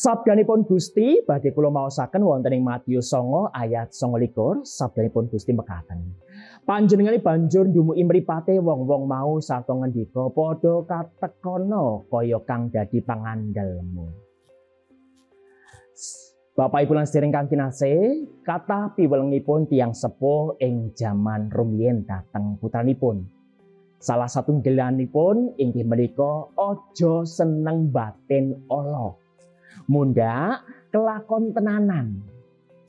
Sabdanipun Gusti badhe kula maosaken wonten ing Matius 9 ayat 29. Sabdanipun Gusti mekaten. Panjenengane banjur ndumuki mripate wong-wong mau sarta ngendika, "Padha katekono kaya kang dadi pangandelmu." Bapak Ibu lan sedherek kang kinasih, kathah piwelengipun tiyang sepuh ing jaman rumiyin dhateng putranipun. Salah satunggalanipun inggih menika aja seneng batin ala. Mundhak kelakon tenanan.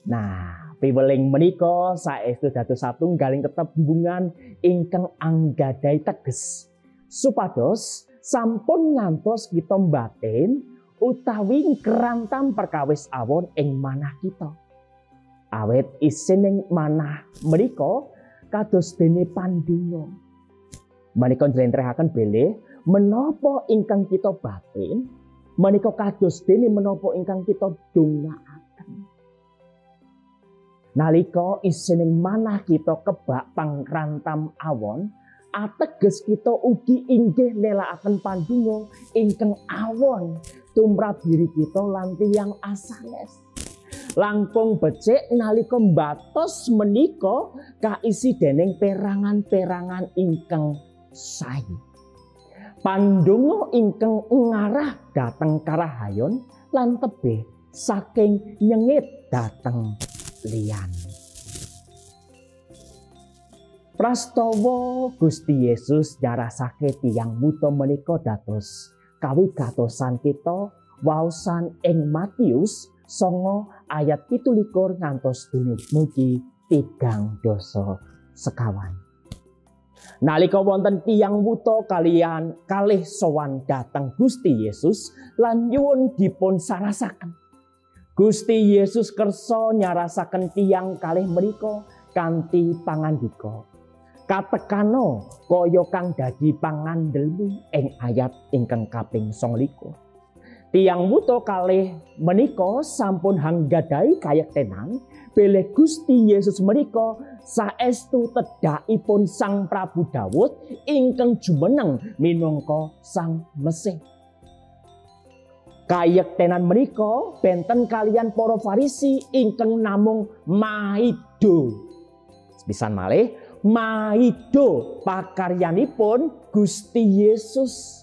Nah, piweling menika saestu dados satunggaling tetembungan ingkang anggadhahi teges supados sampun ngantos kita batin utawi kerantam perkawis awon ing manah kita. Awet isining manah menika kados dene pandonga. Menika njlentrehaken bilih menapa ingkang kita batin menika kados dene menapa ingkang kita dongaaken. Nalika isining manah kita kebak pangrantam awon, ateges kita ugi inggih nelakaken pandonga ingkang awon tumrap diri kita lan tiyang asanes. Langkung becik nalika mbatos menika kaisi dening perangan-perangan ingkang sae. Pandonga ingkang ngarah dhateng karahayon lan tebih saking nyengit dhateng liyan. Prastawa Gusti Yesus nyarasake tiyang buta menika dados kawigatosan kita waosan ing Matius 9 ayat 17 ngantos dumugi 30 sekawan. Nalika wonten tiyang wuta kalian kalih sowan dhateng Gusti Yesus lan nyuwun dipun sarasaken. Gusti Yesus kersa nyarasaken tiyang kalih menika kanthi pangandika, "Katekano kaya kang dadi pangandelmu," ing ayat ingkang kaping 29. Tiyang wuta kalih menika sampun anggadhahi kayektenan bilih Gusti Yesus menika saestu tedhakipun Sang Prabu Daud ingkang jumeneng minangka Sang Mesih. Kayektenan menika benten kalian para Farisi ingkang namung maido. Pisan malih maido pakaryanipun Gusti Yesus.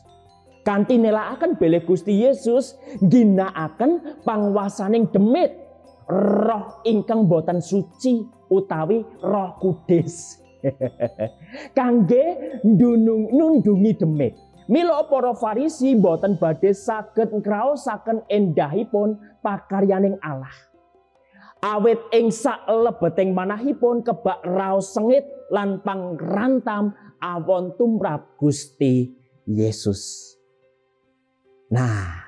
Kanthi nelakaken bilih Gusti Yesus ginakaken pangwasaning demit, roh ingkang boten suci utawi Roh Kudus. Kangge nundungi demit. Mila para Farisi boten badhe saged ngraosaken endahipun pakaryaning Allah. Awit ing saklebeting manahipun kebak raos sengit lan pangrantam awon tumrap Gusti Yesus. Nah,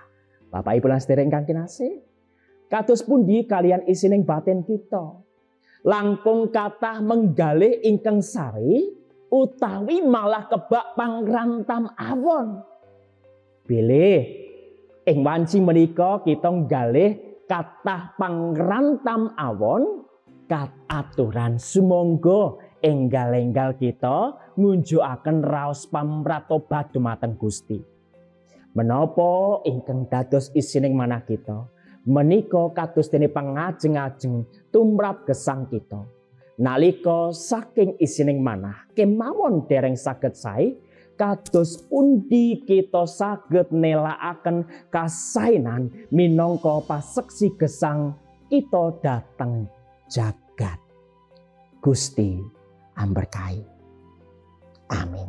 Bapak Ibu lan sedherek ingkang kinasih, kados pundi kalian isining batin kita? Langkung kathah menggalih ingkang sari utawi malah kebak pangrantam awon. Bilih ing wanci menika kita nggalih kathah pangrantam awon kat aturan sumangga enggal-enggal kita ngunjukaken raos pamratobat dumateng Gusti. Menapa ingkang dados isining manah kita menika kados dene pangajeng-ajeng tumrap gesang kita. Nalika saking isining manah kemawon dereng saged sae, kados pundi kita saged nelakaken kasainan minangka paseksi gesang kita dhateng jagat. Gusti amberkahi. Amin.